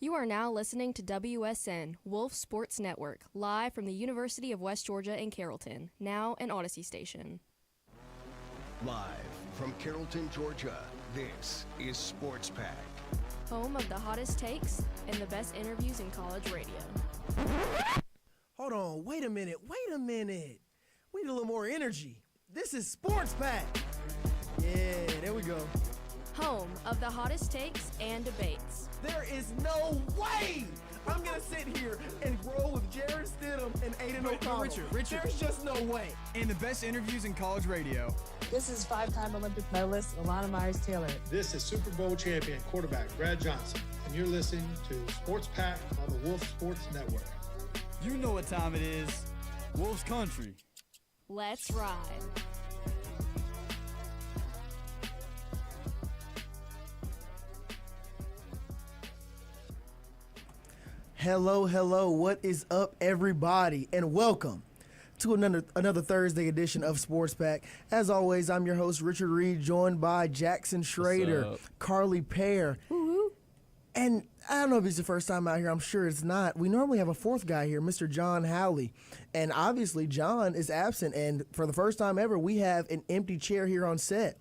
You are now listening to WSN, Wolf Sports Network, live from the University of West Georgia in Carrollton, now an Odyssey station. Live from Carrollton, Georgia, this is Sports Pack. Home of the hottest takes and the best interviews in college radio. Hold on, wait a minute. We need a little more energy. This is Sports Pack. Yeah, there we go. Home of the hottest takes and debates. There is no way I'm going to sit here and roll with Jared Stidham and Aiden O'Connell. Richard. There's just no way. And the best interviews in college radio. This is five-time Olympic medalist Alana Myers-Taylor. This is Super Bowl champion quarterback Brad Johnson, and you're listening to Sports Pack on the Wolf Sports Network. You know what time it is. Wolves Country. Let's ride. Hello. What is up, everybody? And welcome to another Thursday edition of Sports Pack. As always, I'm your host, Richard Reed, joined by Jackson Schrader, Carly Pear. Woo-hoo. And I don't know if it's the first time out here. I'm sure it's not. We normally have a fourth guy here, Mr. John Howley. And obviously, John is absent. And for the first time ever, we have an empty chair here on set.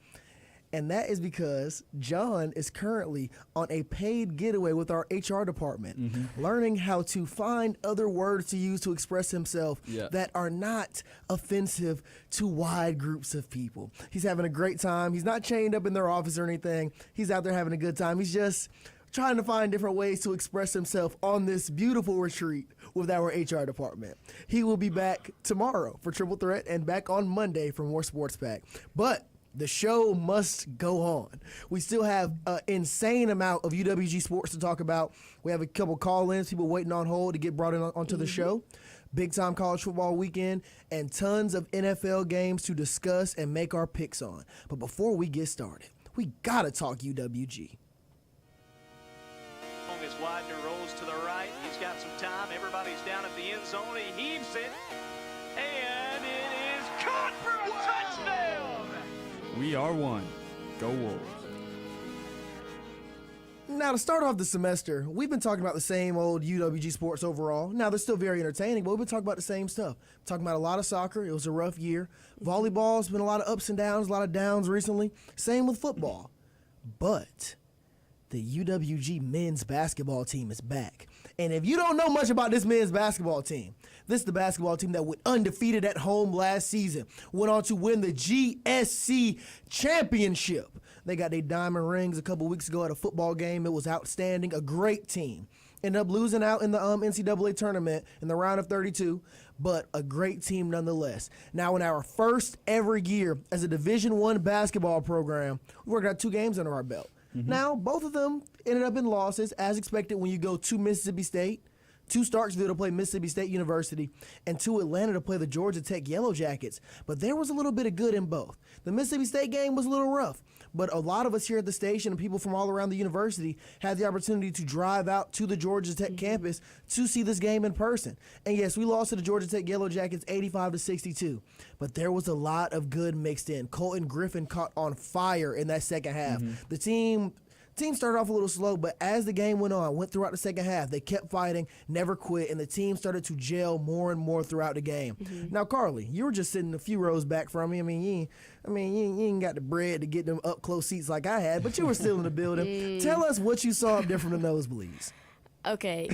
And that is because John is currently on a paid getaway with our HR department, learning how to find other words to use to express himself that are not offensive to wide groups of people. He's having a great time. He's not chained up in their office or anything. He's out there having a good time. He's just trying to find different ways to express himself on this beautiful retreat with our HR department. He will be back tomorrow for Triple Threat and back on Monday for more Sports Pack. But the show must go on. We still have an insane amount of UWG sports to talk about. We have a couple call-ins, people waiting on hold to get brought in onto the show. Big-time college football weekend and tons of NFL games to discuss and make our picks on. But before we get started, we got to talk UWG. As Widener rolls to the right, he's got some time. Everybody's down at the end zone. He heaves it, and it is caught for a touchdown. We are one. Go Wolves. Now, to start off the semester, we've been talking about the same old UWG sports overall. Now, they're still very entertaining, but we've been talking about the same stuff. Talking about a lot of soccer. It was a rough year. Volleyball's been a lot of ups and downs, a lot of downs recently. Same with football. But the UWG men's basketball team is back. And if you don't know much about this men's basketball team, this is the basketball team that went undefeated at home last season, went on to win the GSC championship. They got their diamond rings a couple weeks ago at a football game. It was outstanding, a great team. Ended up losing out in the NCAA tournament in the round of 32, but a great team nonetheless. Now, in our first ever year as a Division I basketball program, we worked out 2 games under our belt. Now, both of them ended up in losses, as expected when you go to Mississippi State, to Starksville to play Mississippi State University, and to Atlanta to play the Georgia Tech Yellow Jackets. But there was a little bit of good in both. The Mississippi State game was a little rough, but a lot of us here at the station and people from all around the university had the opportunity to drive out to the Georgia Tech campus to see this game in person. And yes, we lost to the Georgia Tech Yellow Jackets 85-62, but there was a lot of good mixed in. Colton Griffin caught on fire in that second half. The team started off a little slow, but as the game went throughout the second half, they kept fighting, never quit, and the team started to gel more and more throughout the game. Now, Carly, you were just sitting a few rows back from me. You ain't got the bread to get them up close seats like I had, but you were still in the building. Tell us what you saw up there from the nosebleeds. Okay,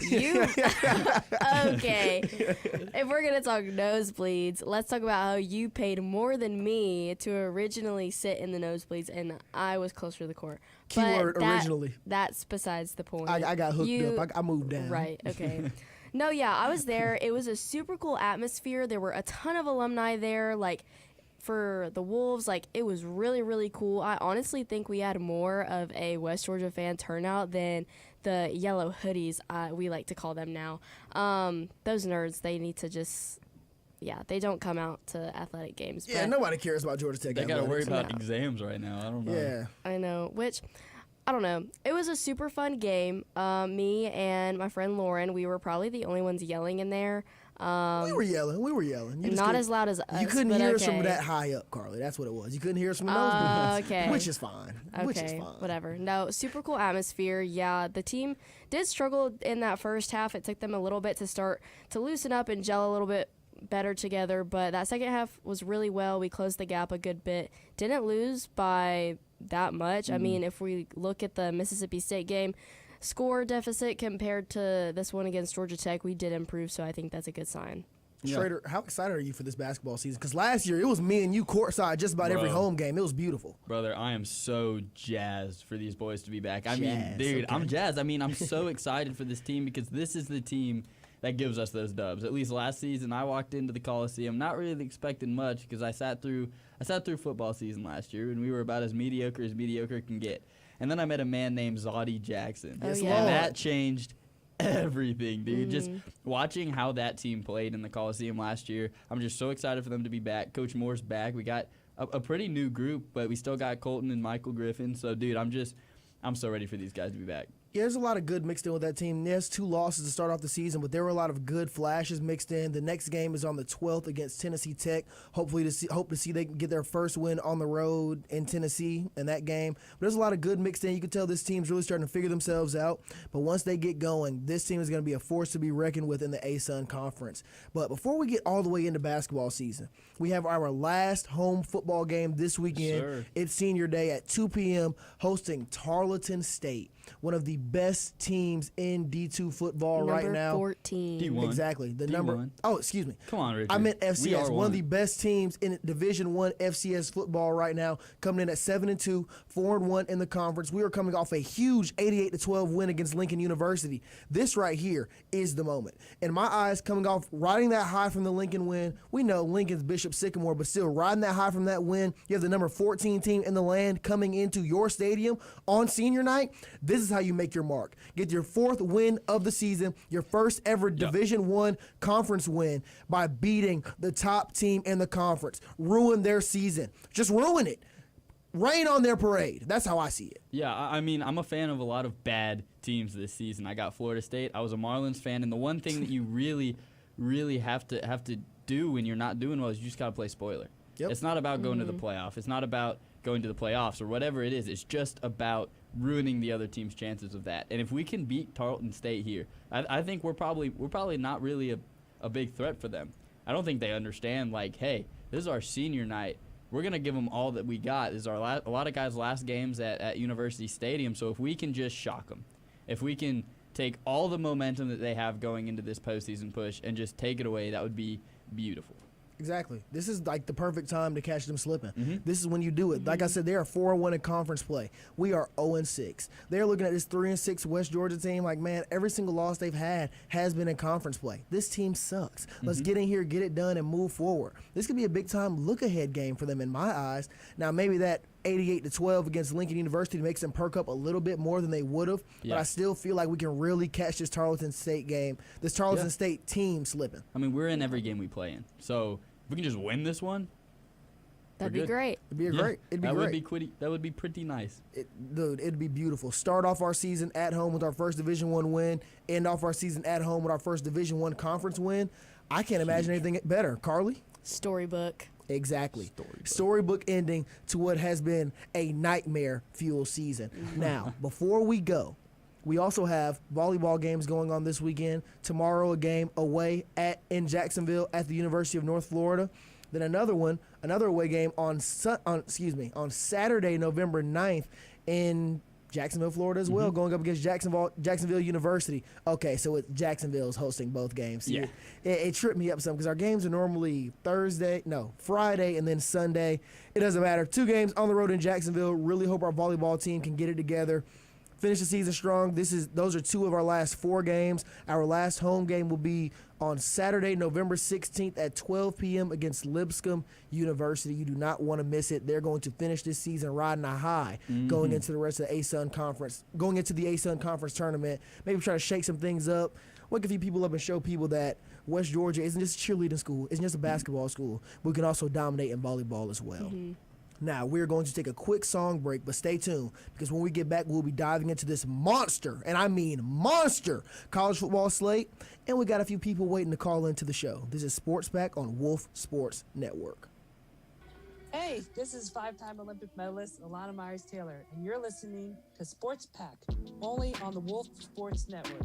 okay. If we're going to talk nosebleeds, let's talk about how you paid more than me to originally sit in the nosebleeds, and I was closer to the court. Keyword originally. That's besides the point. I got hooked up. I moved down. Right, okay. No, yeah, I was there. It was a super cool atmosphere. There were a ton of alumni there, for the Wolves, it was really, really cool. I honestly think we had more of a West Georgia fan turnout than the yellow hoodies, we like to call them now. Those nerds, they need to just, they don't come out to athletic games. Yeah, nobody cares about Georgia Tech. They got to worry about exams right now. I don't know. Yeah. I know, which, I don't know. It was a super fun game. Me and my friend Lauren, we were probably the only ones yelling in there. We were yelling. You just Not couldn't- as loud as us. You couldn't but hear us okay. from that high up, Carly. That's what it was. You couldn't hear us from the nosebleeds. Okay. Which is fine. Which is fine. Whatever. No, super cool atmosphere. Yeah, the team did struggle in that first half. It took them a little bit to start to loosen up and gel a little bit better together, but that second half was really well. We closed the gap a good bit. Didn't lose by that much. I mean, if we look at the Mississippi State game, score deficit compared to this one against Georgia Tech, we did improve, so I think that's a good sign. Schrader, how excited are you for this basketball season? Because last year, it was me and you courtside just about every home game. It was beautiful. Brother, I am so jazzed for these boys to be back. I mean, Jazzed, dude, okay. I'm jazzed. I mean, I'm so excited for this team because this is the team that gives us those dubs. At least last season, I walked into the Coliseum not really expecting much because I sat through football season last year, and we were about as mediocre can get. And then I met a man named Zoddy Jackson. Yes, and Lord. that changed everything, dude. Just watching how that team played in the Coliseum last year, I'm just so excited for them to be back. Coach Moore's back. We got a pretty new group, but we still got Colton and Michael Griffin. So, dude, I'm so ready for these guys to be back. Yeah, there's a lot of good mixed in with that team. There's 2 losses to start off the season, but there were a lot of good flashes mixed in. The next game is on the 12th against Tennessee Tech. Hope to see they can get their first win on the road in Tennessee in that game. But there's a lot of good mixed in. You can tell this team's really starting to figure themselves out. But once they get going, this team is going to be a force to be reckoned with in the ASUN Conference. But before we get all the way into basketball season, we have our last home football game this weekend. Sure. It's senior day at 2 p.m. hosting Tarleton State, one of the best teams in D2 football right Number now. 14. D1. Exactly. The D1. number. Oh, excuse me. Come on, Richard. I meant We FCS. are One of the best teams in Division I FCS football right now, coming in at 7-2, 4-1 in the conference. We are coming off a huge 88-12 win against Lincoln University. This right here is the moment. In my eyes, coming off riding that high from the Lincoln win, we know Lincoln's Bishop Sycamore, but still riding that high from that win. You have the number 14 team in the land coming into your stadium on senior night. This is how you make your mark. Get your 4th win of the season, your first ever Division I conference win by beating the top team in the conference. Ruin their season. Just ruin it. Rain on their parade. That's how I see it. Yeah, I mean, I'm a fan of a lot of bad teams this season. I got Florida State. I was a Marlins fan, and the one thing that you really, really have to do when you're not doing well is you just got to play spoiler. Yep. It's not about going to the playoff. It's not about going to the playoffs or whatever it is. It's just about ruining the other team's chances of that. And if we can beat Tarleton State here, I think we're probably not really a big threat for them. I don't think they understand, like, hey, this is our senior night. We're going to give them all that we got. This is a lot of guys' last games at University Stadium. So if we can just shock them, if we can take all the momentum that they have going into this postseason push and just take it away, that would be beautiful. Exactly. This is like the perfect time to catch them slipping. Mm-hmm. This is when you do it. Like I said, they are 4-1 in conference play. We are 0-6. They're looking at this 3-6 West Georgia team like, man, every single loss they've had has been in conference play. This team sucks. Let's get in here, get it done, and move forward. This could be a big-time look-ahead game for them in my eyes. Now, maybe that 88-12 against Lincoln University makes them perk up a little bit more than they would have, but I still feel like we can really catch this Tarleton State game, this Tarleton State team slipping. I mean, we're in every game we play in. So if we can just win this one, That'd we're be good. great. It'd be great. It'd be that great. That would be pretty nice. Dude, it'd be beautiful. Start off our season at home with our first Division I win. End off our season at home with our first Division I conference win. I can't imagine anything better. Carly? Storybook. Exactly. Storybook ending to what has been a nightmare fuel season. Now, before we go, we also have volleyball games going on this weekend. Tomorrow, a game away in Jacksonville at the University of North Florida. Then another away game on Saturday, November 9th in Jacksonville, Florida as well, going up against Jacksonville University. Okay, so Jacksonville's hosting both games. Yeah. It tripped me up some because our games are normally Friday and then Sunday. It doesn't matter. 2 games on the road in Jacksonville. Really hope our volleyball team can get it together. Finish the season strong. Those are 2 of our last 4 games. Our last home game will be on Saturday, November 16th at 12 p.m. against Lipscomb University. You do not want to miss it. They're going to finish this season riding a high, going into the rest of the ASUN Conference, going into the ASUN Conference tournament. Maybe try to shake some things up, wake a few people up and show people that West Georgia isn't just a cheerleading school, isn't just a basketball school. We can also dominate in volleyball as well. Now, we're going to take a quick song break, but stay tuned because when we get back, we'll be diving into this monster, and I mean monster, college football slate, and we got a few people waiting to call into the show. This is Sports Pack on Wolf Sports Network. Hey, this is five-time Olympic medalist Alana Myers-Taylor, and you're listening to Sports Pack, only on the Wolf Sports Network.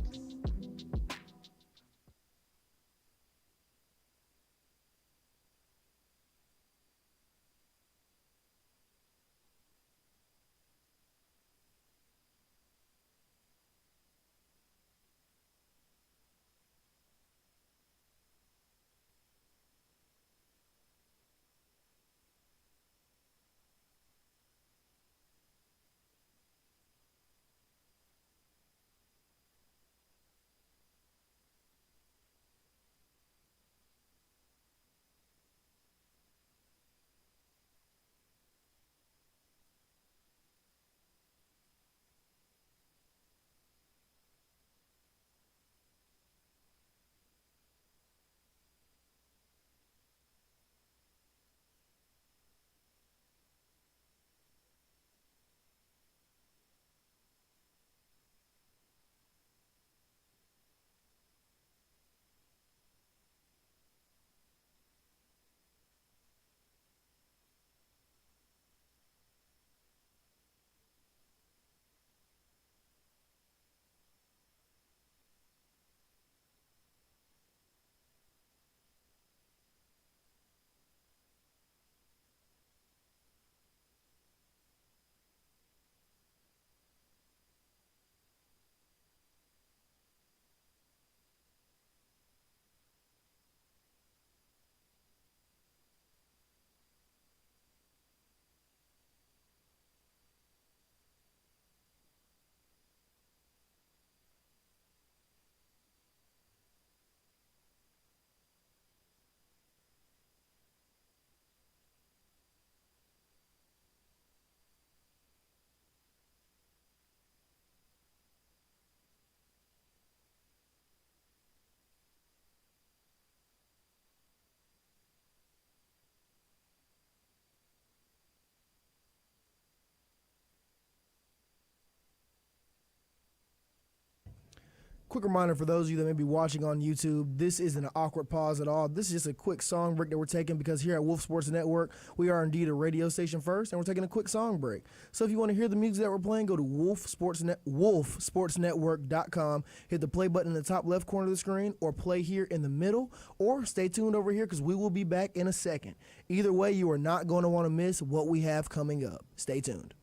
Quick reminder for those of you that may be watching on YouTube, this isn't an awkward pause at all. This is just a quick song break that we're taking because here at Wolf Sports Network, we are indeed a radio station first, and we're taking a quick song break. So if you want to hear the music that we're playing, go to wolfsportsnetwork.com, hit the play button in the top left corner of the screen, or play here in the middle, or stay tuned over here because we will be back in a second. Either way, you are not going to want to miss what we have coming up. Stay tuned.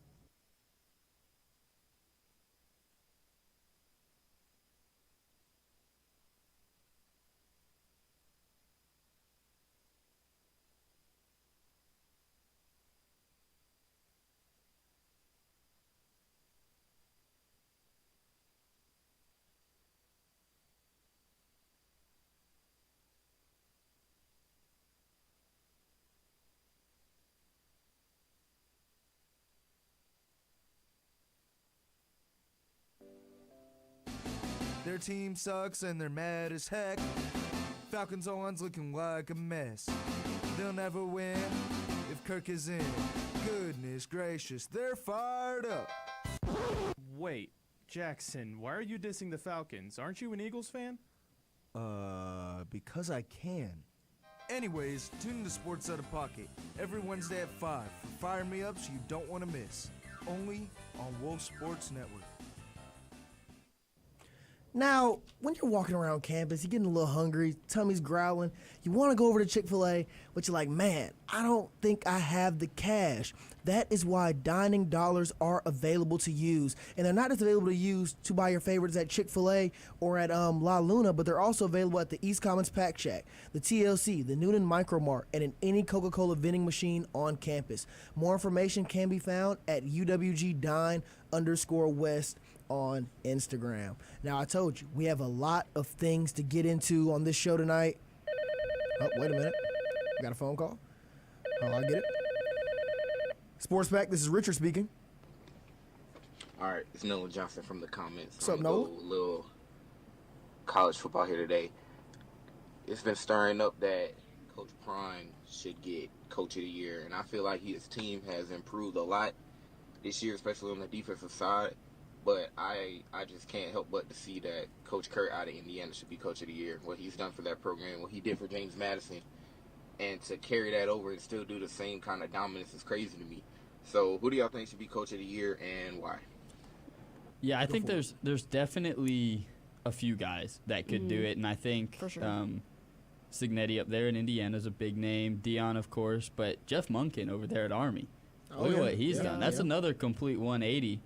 Their team sucks and they're mad as heck. Falcons On's looking like a mess. They'll never win if Kirk is in. Goodness gracious, they're fired up. Wait, Jackson, why are you dissing the Falcons? Aren't you an Eagles fan? Because I can. Anyways, tune in to Sports Out of Pocket every Wednesday at 5 for Fire Me Ups you don't want to miss. Only on Wolf Sports Network. Now, when you're walking around campus, you're getting a little hungry, tummy's growling, you want to go over to Chick-fil-A, but you're like, man, I don't think I have the cash. That is why dining dollars are available to use. And they're not just available to use to buy your favorites at Chick-fil-A or at La Luna, but they're also available at the East Commons Pack Shack, the TLC, the Noonan Micro Mart, and in any Coca-Cola vending machine on campus. More information can be found at UWG_Dine_West on Instagram. Now, I told you, we have a lot of things to get into on this show tonight. Oh, wait a minute. We got a phone call. Oh, I'll get it. Sports Pack, this is Richard speaking. All right, it's Noah Johnson from the comments. What's up, Noah? A little college football here today. It's been stirring up that Coach Prime should get Coach of the Year, and I feel like his team has improved a lot this year, especially on the defensive side. But I just can't help but to see that Coach Kurt out of Indiana should be Coach of the Year. What he's done for that program, what he did for James Madison, and to carry that over and still do the same kind of dominance is crazy to me. So who do y'all think should be Coach of the Year and why? Yeah, I think there's definitely a few guys that could do it, and I think For sure. Signetti up there in Indiana is a big name. Dion, of course, but Jeff Munkin over there at Army. Look at what he's done. That's another complete 180.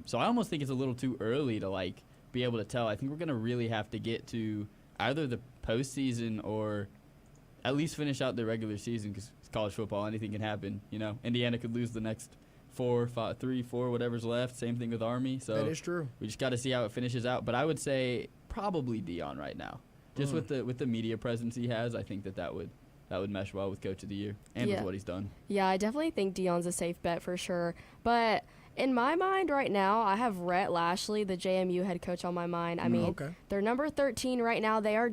So I almost think it's a little too early to be able to tell. I think we're gonna really have to get to either the postseason or at least finish out the regular season, because it's college football. Anything can happen. Indiana could lose the next 4, 5, 3, 4, whatever's left. Same thing with Army. So that is true. We just got to see how it finishes out. But I would say probably Dion right now, just with the media presence he has. I think that would mesh well with Coach of the Year and with what he's done. Yeah, I definitely think Dion's a safe bet for sure. But in my mind right now, I have Rhett Lashley, the JMU head coach, on my mind. I mean, they're number 13 right now. They are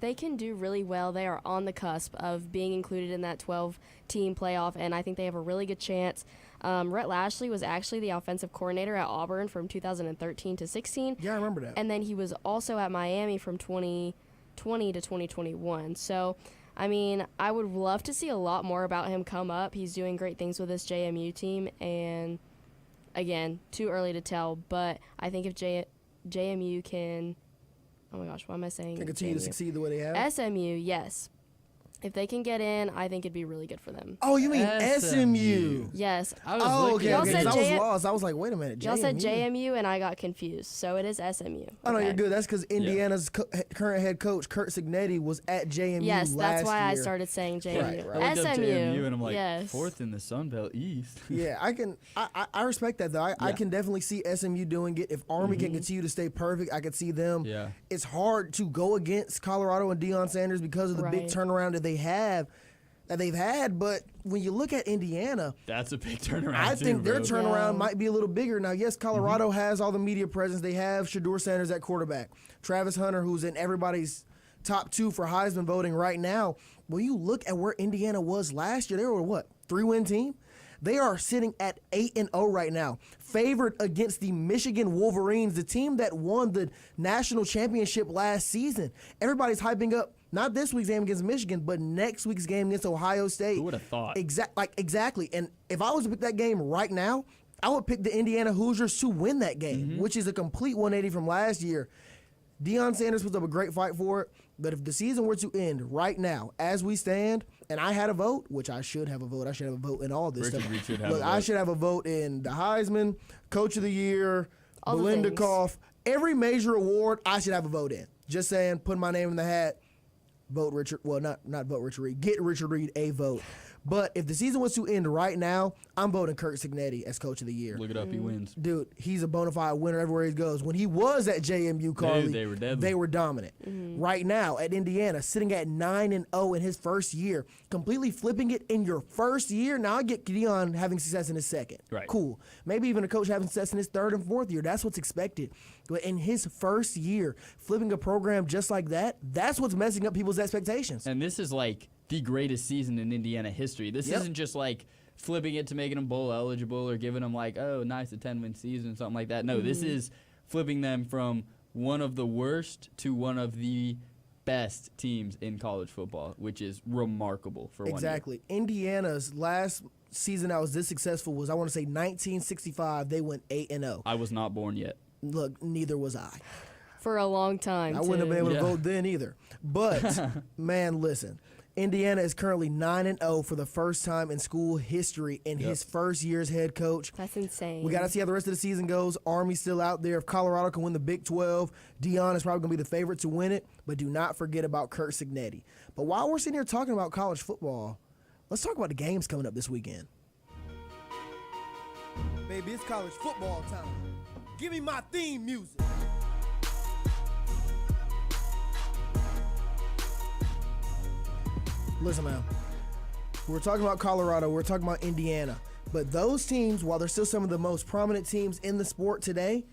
they can do really well. They are on the cusp of being included in that 12-team playoff, and I think they have a really good chance. Rhett Lashley was actually the offensive coordinator at Auburn from 2013 to 16. Yeah, I remember that. And then he was also at Miami from 2020 to 2021. So, I mean, I would love to see a lot more about him come up. He's doing great things with this JMU team, and again, too early to tell, but I think if JMU can, oh my gosh, what am I saying? Can continue to succeed the way they have? SMU, yes. If they can get in, I think it'd be really good for them. Oh, you mean SMU? Yes. Okay. I was lost. I was like, wait a minute. Y'all said JMU, and I got confused. So it is SMU. Oh, no, you're good. That's because Indiana's current head coach, Kurt Signetti, was at JMU Yes, that's why year. I started saying JMU. Right. I looked up SMU, JMU, and I'm like, yes. 4th in the Sun Belt East. Yeah, I respect that, though. I can definitely see SMU doing it. If Army can continue to stay perfect, I could see them. Yeah. It's hard to go against Colorado and Deion Sanders because of the big turnaround that they've had, but when you look at Indiana, that's a big turnaround. I think their turnaround might be a little bigger. Now, yes, Colorado has all the media presence. They have Shedeur Sanders at quarterback, Travis Hunter, who's in everybody's top 2 for Heisman voting right now. When you look at where Indiana was last year, they were what, 3-win team? They are sitting at 8-0 right now, favored against the Michigan Wolverines, the team that won the national championship last season. Everybody's hyping up not this week's game against Michigan, but next week's game against Ohio State. Who would have thought? Exactly. And if I was to pick that game right now, I would pick the Indiana Hoosiers to win that game, which is a complete 180 from last year. Deion Sanders puts up a great fight for it, but if the season were to end right now, as we stand, and I had a vote, which I should have a vote. I should have a vote in all this stuff. I should have a vote in the Heisman, Coach of the Year, Belinda Koff, every major award I should have a vote in. Just saying, putting my name in the hat. Vote Richard. Well, not vote Richard Reed. Get Richard Reed a vote. But if the season was to end right now, I'm voting Kurt Signetti as Coach of the Year. Look it up, he wins. Dude, he's a bona fide winner everywhere he goes. When he was at JMU, Carly, they were deadly. They were dominant. Right now, at Indiana, sitting at 9-0 in his first year, completely flipping it in your first year. Now I get Deion having success in his second. Right. Cool. Maybe even a coach having success in his third and fourth year. That's what's expected. But in his first year, flipping a program just like that, that's what's messing up people's expectations. And this is like the greatest season in Indiana history. This isn't just like flipping it to making them bowl eligible or giving them like, oh, nice, a 10-win season, something like that. No, this is flipping them from one of the worst to one of the best teams in college football, which is remarkable for 1 year. Exactly. Indiana's last season that was this successful was, I want to say, 1965. They went 8-0. I was not born yet. Look, neither was I. For a long time, I wouldn't have been able to vote then either. But, man, listen. Indiana is currently 9-0 for the first time in school history in his first year as head coach. That's insane. We got to see how the rest of the season goes. Army's still out there. If Colorado can win the Big 12, Deion is probably going to be the favorite to win it. But do not forget about Kurt Signetti. But while we're sitting here talking about college football, let's talk about the games coming up this weekend. Baby, it's college football time. Give me my theme music. Listen, man. We're talking about Colorado. We're talking about Indiana. But those teams, while they're still some of the most prominent teams in the sport today,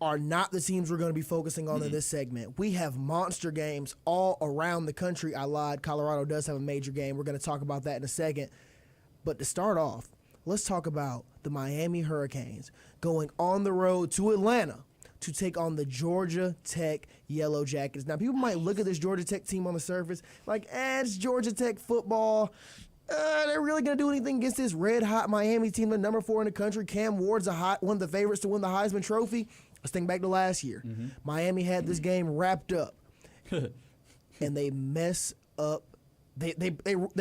are not the teams we're going to be focusing on in this segment. We have monster games all around the country. I lied. Colorado does have a major game. We're going to talk about that in a second. But to start off, let's talk about the Miami Hurricanes going on the road to Atlanta to take on the Georgia Tech Yellow Jackets. Now, people might look at this Georgia Tech team on the surface like, it's Georgia Tech football. They're really going to do anything against this red-hot Miami team, the number 4 in the country. Cam Ward's one of the favorites to win the Heisman Trophy. Let's think back to last year. Miami had this game wrapped up, and they mess up. They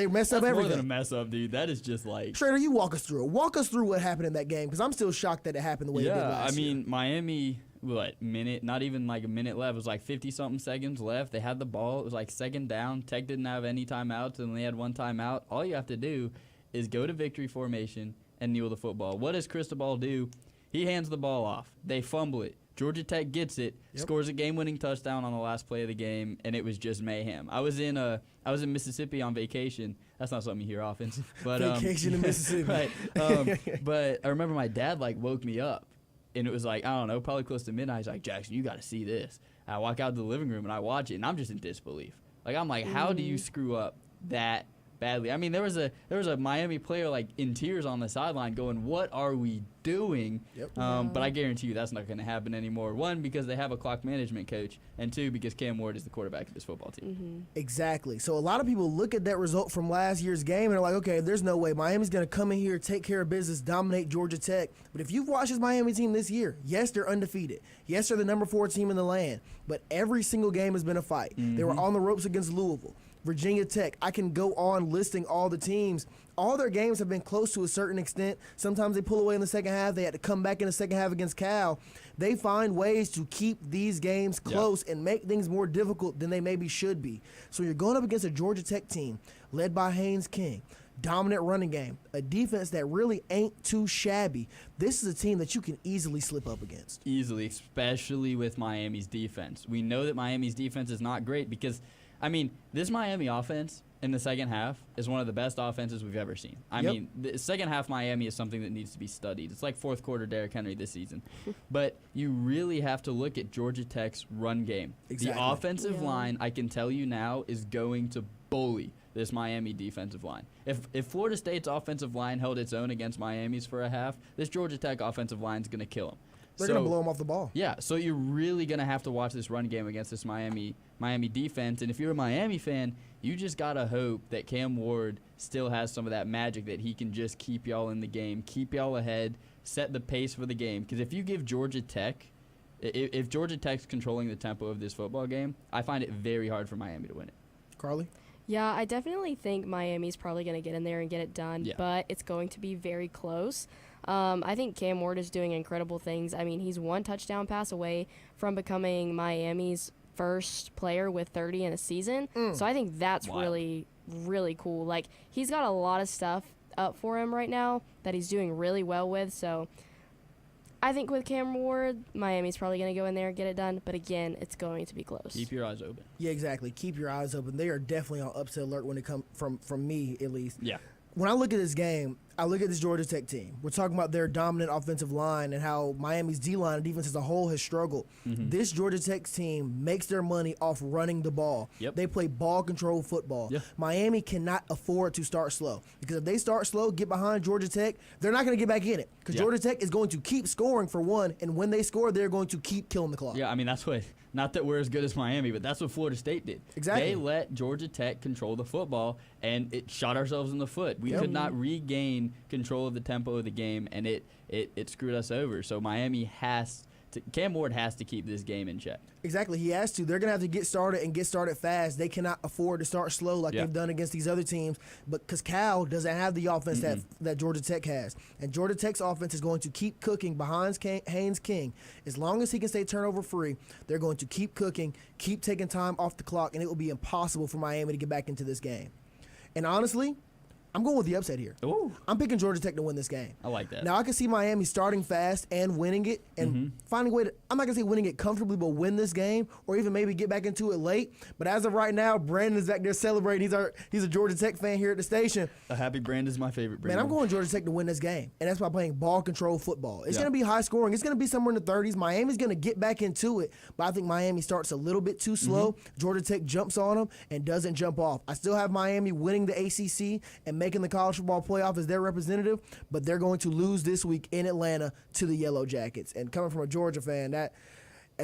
mess up everything. More than a mess up, dude. That is just like. Schrader, you walk us through it. Walk us through what happened in that game, because I'm still shocked that it happened the way it did last year. I mean, Miami, not even like a minute left. It was like 50-something seconds left. They had the ball. It was like second down. Tech didn't have any timeouts, and they had one timeout. All you have to do is go to victory formation and kneel the football. What does Cristobal do? He hands the ball off. They fumble it. Georgia Tech gets it, scores a game-winning touchdown on the last play of the game, and it was just mayhem. I was in Mississippi on vacation. That's not something you hear often. But, vacation in Mississippi. Right. But I remember my dad woke me up, and it was like, I don't know, probably close to midnight. He's like, Jackson, you got to see this. And I walk out to the living room and I watch it, and I'm just in disbelief. I'm like, how do you screw up that badly? I mean, there was a Miami player in tears on the sideline going, what are we doing? But I guarantee you that's not going to happen anymore. One, because they have a clock management coach, and two, because Cam Ward is the quarterback of this football team. Exactly. So a lot of people look at that result from last year's game and they're like, okay, there's no way Miami's going to come in here, take care of business, dominate Georgia Tech. But if you've watched this Miami team this year, yes, they're undefeated. Yes, they're the number 4 team in the land. But every single game has been a fight. They were on the ropes against Louisville, Virginia Tech. I can go on listing all the teams. All their games have been close to a certain extent. Sometimes they pull away in the second half. They had to come back in the second half against Cal. They find ways to keep these games close and make things more difficult than they maybe should be. So you're going up against a Georgia Tech team led by Haynes King. Dominant running game, a defense that really ain't too shabby. This is a team that you can easily slip up against. Easily, especially with Miami's defense. We know that Miami's defense is not great because, I mean, this Miami offense in the second half is one of the best offenses we've ever seen. I mean, the second half Miami is something that needs to be studied. It's like fourth quarter Derrick Henry this season. But you really have to look at Georgia Tech's run game. Exactly. The offensive line, I can tell you now, is going to bully this Miami defensive line. If Florida State's offensive line held its own against Miami's for a half, this Georgia Tech offensive line is going to kill them. They're going to blow them off the ball. Yeah, so you're really going to have to watch this run game against this Miami defense. And if you're a Miami fan, you just got to hope that Cam Ward still has some of that magic that he can just keep y'all in the game, keep y'all ahead, set the pace for the game. Because if you give Georgia Tech, if Georgia Tech's controlling the tempo of this football game, I find it very hard for Miami to win it. Carly? Yeah, I definitely think Miami's probably going to get in there and get it done, but it's going to be very close. I think Cam Ward is doing incredible things. I mean, he's one touchdown pass away from becoming Miami's first player with 30 in a season. So I think that's really, really cool. Like, he's got a lot of stuff up for him right now that he's doing really well with. So I think with Cam Ward, Miami's probably going to go in there and get it done. But again, it's going to be close. Keep your eyes open. Yeah, exactly. Keep your eyes open. They are definitely on upset alert when it comes from me, at least. Yeah. When I look at this game, I look at this Georgia Tech team. We're talking about their dominant offensive line and how Miami's D-line and defense as a whole has struggled. This Georgia Tech team makes their money off running the ball. They play ball control football. Miami cannot afford to start slow because if they start slow, get behind Georgia Tech, they're not going to get back in it because Georgia Tech is going to keep scoring for one, and when they score, they're going to keep killing the clock. Yeah, I mean, that's what, not that we're as good as Miami, but that's what Florida State did. Exactly. They let Georgia Tech control the football, and it shot ourselves in the foot. We could not regain control of the tempo of the game, and it screwed us over. So Miami Cam Ward has to keep this game in check. Exactly, he has to. They're going to have to get started and get started fast. They cannot afford to start slow like they've done against these other teams, but because Cal doesn't have the offense that Georgia Tech has. And Georgia Tech's offense is going to keep cooking behind Haynes King. As long as he can stay turnover free, they're going to keep cooking, keep taking time off the clock, and it will be impossible for Miami to get back into this game. And honestly, I'm going with the upset here. Ooh. I'm picking Georgia Tech to win this game. I like that. Now, I can see Miami starting fast and winning it and finding a way to, I'm not going to say winning it comfortably, but win this game or even maybe get back into it late. But as of right now, Brandon is back there celebrating. He's a Georgia Tech fan here at the station. A happy Brandon is my favorite. Man, I'm going Georgia Tech to win this game, and that's by playing ball control football. It's going to be high scoring. It's going to be somewhere in the 30s. Miami's going to get back into it, but I think Miami starts a little bit too slow. Georgia Tech jumps on them and doesn't jump off. I still have Miami winning the ACC and making the college football playoff as their representative, but they're going to lose this week in Atlanta to the Yellow Jackets. And coming from a Georgia fan, it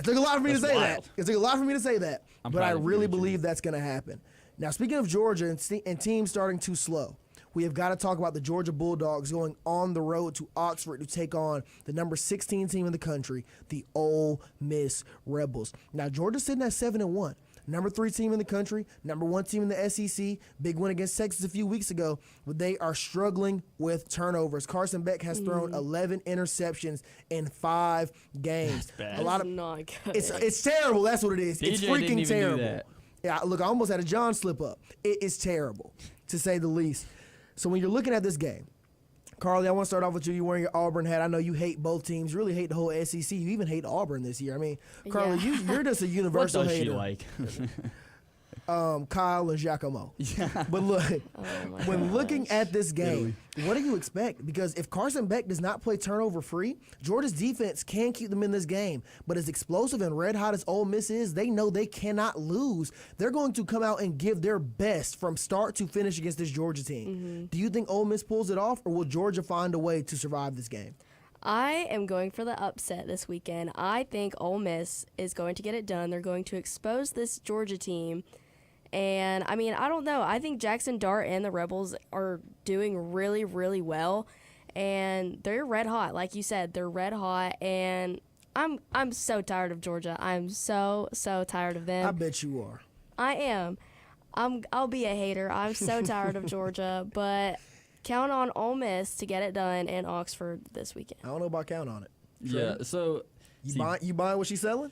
took a lot for me to say that. It took a lot for me to say that, but I really believe that's going to happen. Now, speaking of Georgia and teams starting too slow, we have got to talk about the Georgia Bulldogs going on the road to Oxford to take on the number 16 team in the country, the Ole Miss Rebels. Now, Georgia's sitting at 7-1. Number 3 team in the country, number 1 team in the SEC, big win against Texas a few weeks ago, but they are struggling with turnovers. Carson Beck has thrown 11 interceptions in 5 games. That's bad. That's not good. It's terrible. That's what it is. It's DJ freaking didn't even terrible. do that. Yeah, look, I almost had a John slip up. It is terrible, to say the least. So when you're looking at this game, Carly, I want to start off with you. You're wearing your Auburn hat. I know you hate both teams. You really hate the whole SEC. You even hate Auburn this year. I mean, Carly, you're just a universal what does hater. she like? Kyle and Giacomo. Yeah. But look, when gosh. looking at this game, what do you expect? Because if Carson Beck does not play turnover free, Georgia's defense can keep them in this game. But as explosive and red hot as Ole Miss is, they know they cannot lose. They're going to come out and give their best from start to finish against this Georgia team. Do you think Ole Miss pulls it off, or will Georgia find a way to survive this game? I am going for the upset this weekend. I think Ole Miss is going to get it done. They're going to expose this Georgia team. And, I mean, I don't know. I think Jackson Dart and the Rebels are doing really, really well. And they're red hot. Like you said, they're red hot. And I'm so tired of Georgia. I'm so tired of them. I bet you are. I am. I'll be a hater. I'm so tired of Georgia. But count on Ole Miss to get it done in Oxford this weekend. I don't know about count on it. Yeah, so You buying what she's selling?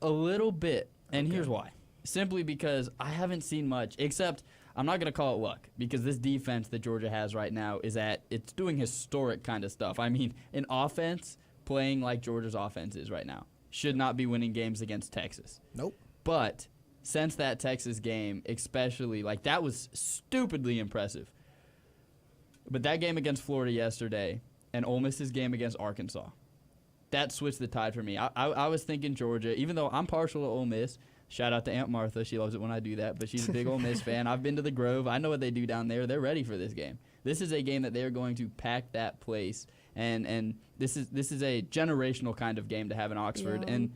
a little bit, and here's why. Simply because I haven't seen much, except I'm not going to call it luck, because this defense that Georgia has right now it's doing historic kind of stuff. I mean, an offense playing like Georgia's offense is right now should not be winning games against Texas. Nope. But since that Texas game, especially, like, that was stupidly impressive. But that game against Florida yesterday and Ole Miss's game against Arkansas, that switched the tide for me. I was thinking Georgia, even though I'm partial to Ole Miss. Shout out to Aunt Martha. She loves it when I do that, but she's a big Ole Miss fan. I've been to the Grove. I know what they do down there. They're ready for this game. This is a game that they are going to pack that place, and this is a generational kind of game to have in Oxford. Yeah. And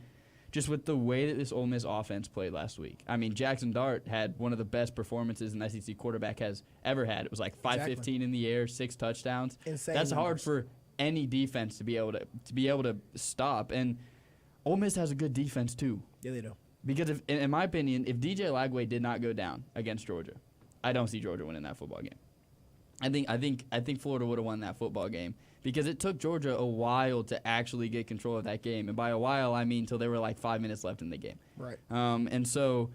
just with the way that this Ole Miss offense played last week, I mean, Jackson Dart had one of the best performances an SEC quarterback has ever had. It was like 515 in the air, 6 touchdowns. Insane That's hard numbers. for any defense to be able to stop. And Ole Miss has a good defense too. Yeah, they do. Because in my opinion, if DJ Lagway did not go down against Georgia, I don't see Georgia winning that football game. I think Florida would have won that football game because it took Georgia a while to actually get control of that game, and by a while I mean till there were like 5 minutes left in the game. Right. And so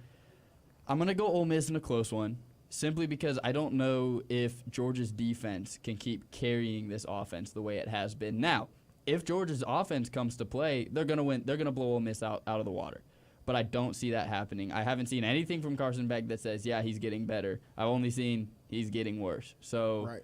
I'm gonna go Ole Miss in a close one, simply because I don't know if Georgia's defense can keep carrying this offense the way it has been. Now, if Georgia's offense comes to play, they're gonna win. They're gonna blow Ole Miss out of the water. But I don't see that happening. I haven't seen anything from Carson Beck that says, yeah, he's getting better. I've only seen he's getting worse. So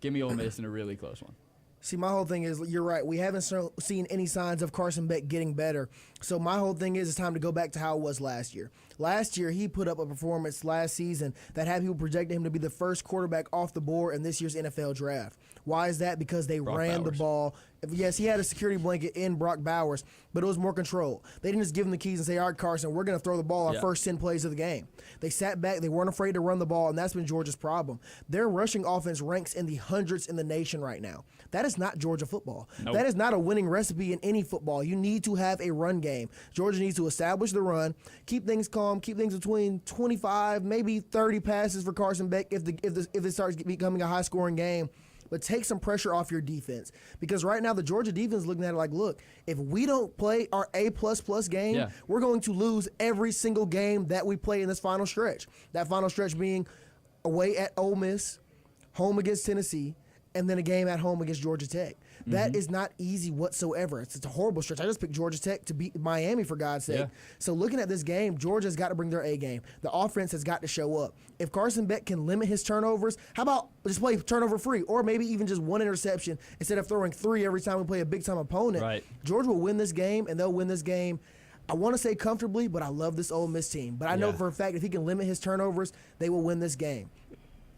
give me Ole Miss in a really close one. See, my whole thing is, you're right. We haven't seen any signs of Carson Beck getting better. So my whole thing is, it's time to go back to how it was last year. Last year, he put up a performance last season that had people projecting him to be the first quarterback off the board in this year's NFL draft. Why is that? Because they ran the ball. Yes, he had a security blanket in Brock Bowers, but it was more control. They didn't just give him the keys and say, all right, Carson, we're going to throw the ball our first 10 plays of the game. They sat back. They weren't afraid to run the ball, and that's been Georgia's problem. Their rushing offense ranks in the hundreds in the nation right now. That is not Georgia football. Nope. That is not a winning recipe in any football. You need to have a run game. Georgia needs to establish the run, keep things calm, keep things between 25, maybe 30 passes for Carson Beck if it starts becoming a high-scoring game. But take some pressure off your defense. Because right now the Georgia defense is looking at it like, look, if we don't play our A++ game, we're going to lose every single game that we play in this final stretch. That final stretch being away at Ole Miss, home against Tennessee, and then a game at home against Georgia Tech. That is not easy whatsoever. It's a horrible stretch. I just picked Georgia Tech to beat Miami, for God's sake. Yeah. So looking at this game, Georgia's got to bring their A game. The offense has got to show up. If Carson Beck can limit his turnovers, how about just play turnover free, or maybe even just one interception instead of throwing 3 every time we play a big-time opponent. Right. Georgia will win this game, and they'll win this game, I want to say comfortably, but I love this Ole Miss team. But I know for a fact if he can limit his turnovers, they will win this game.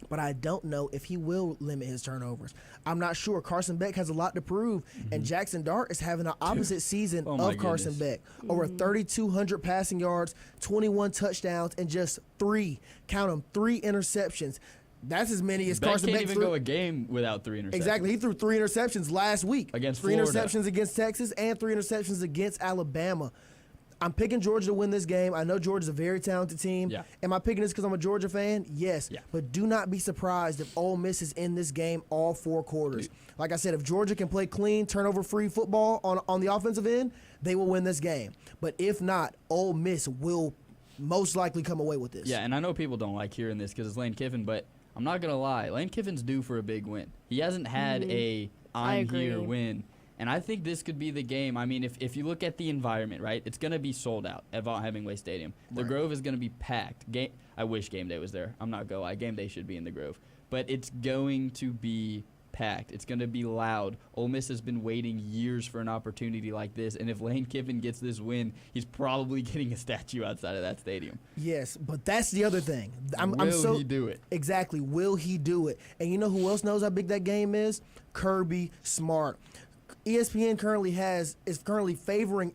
But I don't know if he will limit his turnovers. I'm not sure. Carson Beck has a lot to prove, and Jackson Dart is having an opposite season of Carson Beck. Over 3,200 passing yards, 21 touchdowns, and just 3 interceptions. That's as many as Carson Beck can't even go a game without 3 interceptions. Exactly. He threw 3 interceptions last week. Against 3 Florida. interceptions against Texas and 3 interceptions against Alabama. I'm picking Georgia to win this game. I know Georgia's a very talented team. Yeah. Am I picking this because I'm a Georgia fan? Yes. Yeah. But do not be surprised if Ole Miss is in this game all 4 quarters. Like I said, if Georgia can play clean, turnover-free football on the offensive end, they will win this game. But if not, Ole Miss will most likely come away with this. Yeah, and I know people don't like hearing this because it's Lane Kiffin, but I'm not going to lie. Lane Kiffin's due for a big win. He hasn't had a I'm here win. And I think this could be the game. I mean, if you look at the environment, right, it's going to be sold out at Vaught Hemingway Stadium. The Grove is going to be packed. I wish game day was there. I'm not going to lie. Game day should be in the Grove. But it's going to be packed. It's going to be loud. Ole Miss has been waiting years for an opportunity like this. And if Lane Kiffin gets this win, he's probably getting a statue outside of that stadium. Yes, but that's the other thing. Will he do it? Exactly. Will he do it? And you know who else knows how big that game is? Kirby Smart. ESPN is currently favoring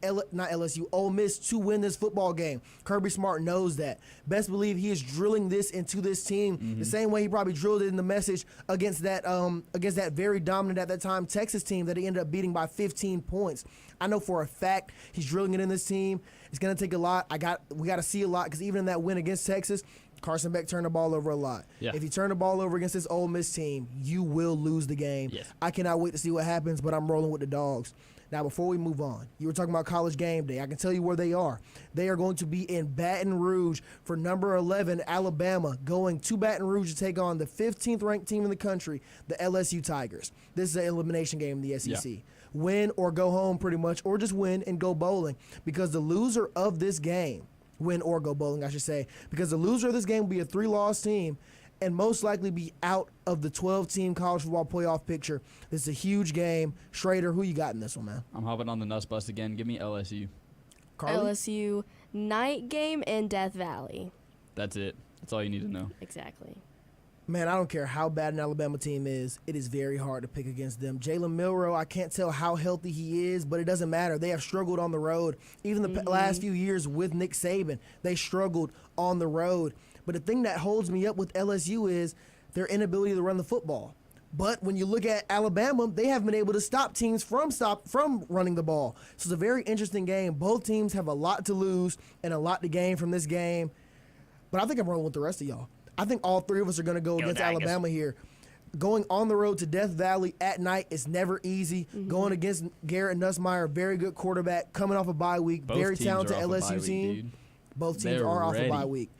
Ole Miss to win this football game. Kirby Smart knows that. Best believe he is drilling this into this team the same way he probably drilled it in the message against that very dominant at that time Texas team that he ended up beating by 15 points. I know for a fact he's drilling it in this team. It's going to take a lot. We got to see a lot because even in that win against Texas, Carson Beck turned the ball over a lot. Yeah. If you turn the ball over against this Ole Miss team, you will lose the game. Yes. I cannot wait to see what happens, but I'm rolling with the Dogs. Now, before we move on, you were talking about College Game Day. I can tell you where they are. They are going to be in Baton Rouge for number 11, Alabama, going to Baton Rouge to take on the 15th ranked team in the country, the LSU Tigers. This is an elimination game in the SEC. Yeah. Win or go home pretty much, or just win and go bowling, because the loser of this game, win or go bowling, I should say, because the loser of this game will be a 3-loss team and most likely be out of the 12-team college football playoff picture. This is a huge game. Schrader, who you got in this one, man? I'm hopping on the nuts bus again. Give me LSU. Carly? LSU night game in Death Valley. That's it. That's all you need to know. Exactly. Man, I don't care how bad an Alabama team is. It is very hard to pick against them. Jalen Milroe, I can't tell how healthy he is, but it doesn't matter. They have struggled on the road. Even the last few years with Nick Saban, they struggled on the road. But the thing that holds me up with LSU is their inability to run the football. But when you look at Alabama, they have been able to stop teams from running the ball. So it's a very interesting game. Both teams have a lot to lose and a lot to gain from this game. But I think I'm rolling with the rest of y'all. I think all 3 of us are going to go against Alabama here. Going on the road to Death Valley at night is never easy. Going against Garrett Nussmeier, very good quarterback, coming off a bye week, very talented LSU team. Both teams are off a bye week.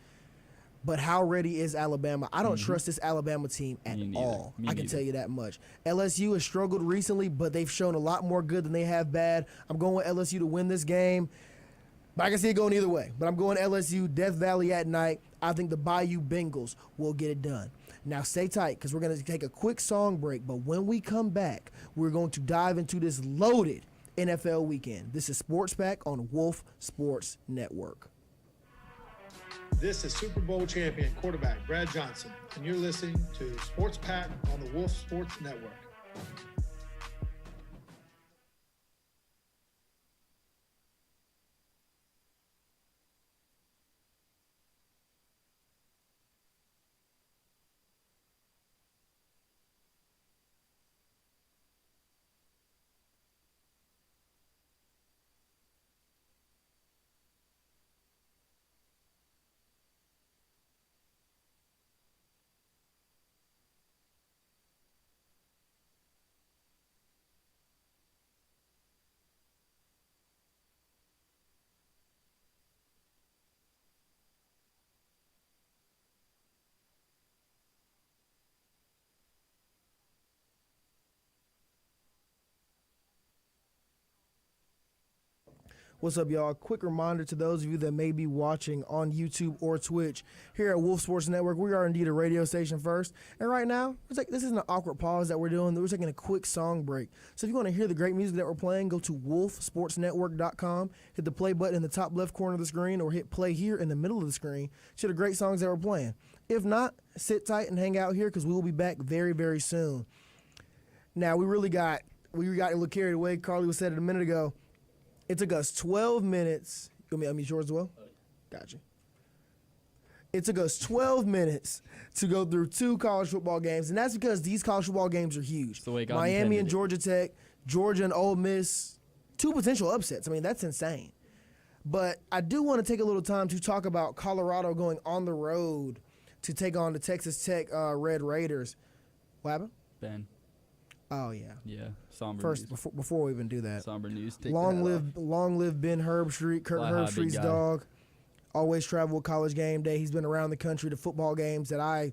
But how ready is Alabama? I don't trust this Alabama team at all. I can tell you that much. LSU has struggled recently, but they've shown a lot more good than they have bad. I'm going with LSU to win this game. But I can see it going either way. But I'm going LSU, Death Valley at night. I think the Bayou Bengals will get it done. Now stay tight because we're going to take a quick song break. But when we come back, we're going to dive into this loaded NFL weekend. This is Sports Pack on Wolf Sports Network. This is Super Bowl champion quarterback Brad Johnson, and you're listening to Sports Pack on the Wolf Sports Network. What's up, y'all? Quick reminder to those of you that may be watching on YouTube or Twitch. Here at Wolf Sports Network, we are indeed a radio station first. And right now, this isn't an awkward pause that we're doing. We're taking a quick song break. So if you want to hear the great music that we're playing, go to wolfsportsnetwork.com, hit the play button in the top left corner of the screen, or hit play here in the middle of the screen. See the great songs that we're playing. If not, sit tight and hang out here because we will be back very, very soon. Now, we got a little carried away. Carly was said it a minute ago. It took us 12 minutes. You want me to unmute yours as well? Gotcha. It took us 12 minutes to go through 2 college football games, and that's because these college football games are huge. Miami and Georgia Tech, Georgia and Ole Miss, 2 potential upsets. I mean, that's insane. But I do want to take a little time to talk about Colorado going on the road to take on the Texas Tech Red Raiders. What happened? Ben. Oh, yeah. Yeah, somber First, news. before we even do that. Somber news. Long live Ben Herbstreit, Kirk Herbstreit's dog. Always travel with College Game Day. He's been around the country to football games that I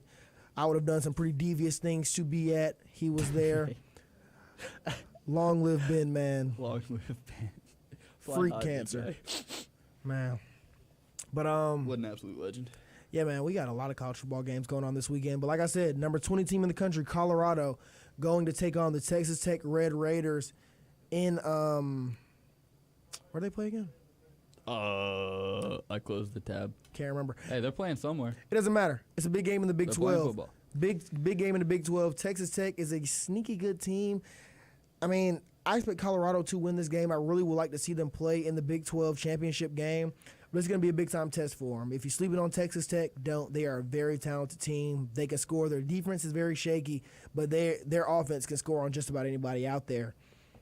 would have done some pretty devious things to be at. He was there. Long live Ben, man. Long live Ben. Freak cancer. Man. But what an absolute legend. Yeah, man, we got a lot of college football games going on this weekend. But like I said, number 20 team in the country, Colorado, going to take on the Texas Tech Red Raiders in where they play again? I closed the tab. Can't remember. Hey, they're playing somewhere. It doesn't matter. It's a big game in the Big They're 12. playing football. Big game in the Big 12. Texas Tech is a sneaky good team. I mean, I expect Colorado to win this game. I really would like to see them play in the Big 12 championship game. But it's going to be a big-time test for them. If you're sleeping on Texas Tech, don't. They are a very talented team. They can score. Their defense is very shaky, but their offense can score on just about anybody out there.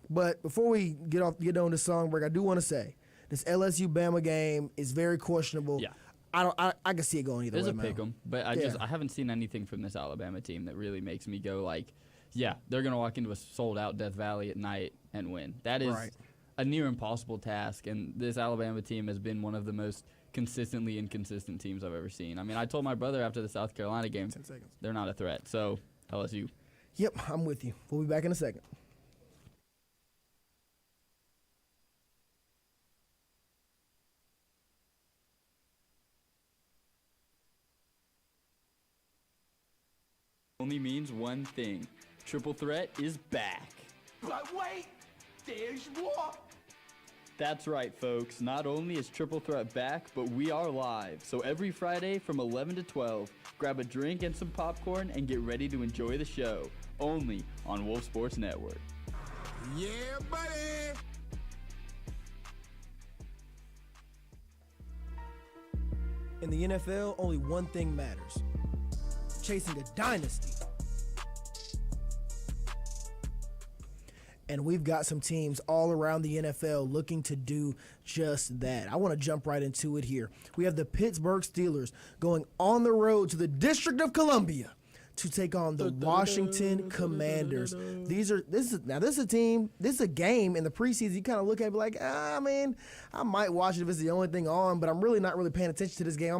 But before we get on this song break, I do want to say this LSU-Bama game is very questionable. Yeah. I can see it going either way. There's a pick 'em, but I haven't seen anything from this Alabama team that really makes me go like, yeah, they're going to walk into a sold-out Death Valley at night and win. That is a near impossible task, and this Alabama team has been one of the most consistently inconsistent teams I've ever seen. I mean, I told my brother after the South Carolina game, they're not a threat. So, LSU. Yep, I'm with you. We'll be back in a second. Only means one thing. Triple Threat is back. But wait, there's more. That's right, folks. Not only is Triple Threat back, but we are live. So every Friday from 11 to 12, grab a drink and some popcorn and get ready to enjoy the show. Only on Wolf Sports Network. Yeah, buddy. In the NFL, only one thing matters. Chasing a dynasty. And we've got some teams all around the NFL looking to do just that. I want to jump right into it here. We have the Pittsburgh Steelers going on the road to the District of Columbia to take on the Washington Commanders. This is a team, this is a game in the preseason. You kind of look at it like, I mean, I might watch it if it's the only thing on, but I'm really not really paying attention to this game. I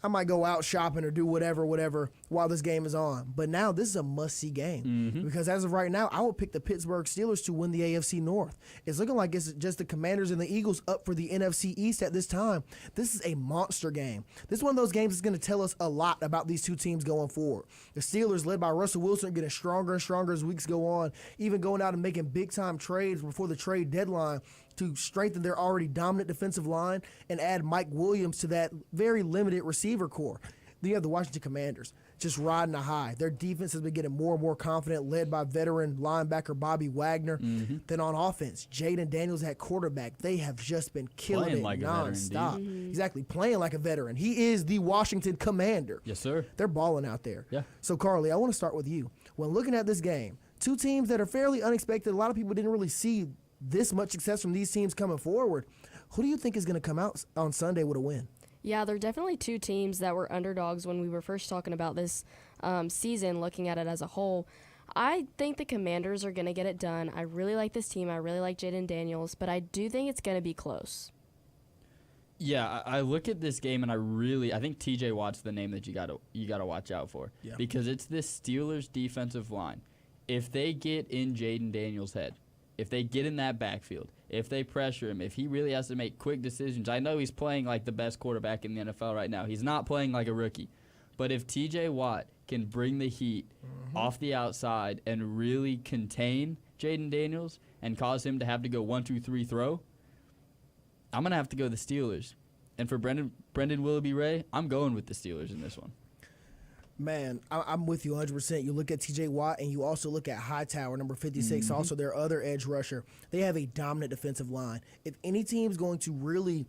might go out shopping or do whatever while this game is on. But now this is a must-see game because as of right now, I would pick the Pittsburgh Steelers to win the AFC North. It's looking like it's just the Commanders and the Eagles up for the NFC East at this time. This is a monster game. This is one of those games that's going to tell us a lot about these two teams going forward. The Steelers, led by Russell Wilson, are getting stronger and stronger as weeks go on, even going out and making big-time trades before the trade deadline to strengthen their already dominant defensive line and add Mike Williams to that very limited receiver core. Then you have the Washington Commanders just riding a high. Their defense has been getting more and more confident, led by veteran linebacker Bobby Wagner. Then on offense, Jaden Daniels at quarterback. They have just been killing it nonstop. Exactly, playing like a veteran. He is the Washington Commander. Yes, sir. They're balling out there. Yeah. So, Carly, I want to start with you. When looking at this game, two teams that are fairly unexpected, a lot of people didn't really see this much success from these teams coming forward. Who do you think is going to come out on Sunday with a win? Yeah, they're definitely two teams that were underdogs when we were first talking about this season, looking at it as a whole. I think the Commanders are going to get it done. I really like this team. I really like Jaden Daniels, but I do think it's going to be close. Yeah, I look at this game and I think TJ Watt's the name that you gotta watch out for because it's this Steelers defensive line. If they get in Jaden Daniels' head, if they get in that backfield, if they pressure him, if he really has to make quick decisions, I know he's playing like the best quarterback in the NFL right now. He's not playing like a rookie. But if T.J. Watt can bring the heat off the outside and really contain Jaden Daniels and cause him to have to go 1-2-3 throw, I'm going to have to go the Steelers. And for Brendan Willoughby-Ray, I'm going with the Steelers in this one. Man, I'm with you 100%. You look at T.J. Watt, and you also look at Hightower, number 56, also their other edge rusher. They have a dominant defensive line. If any team's going to really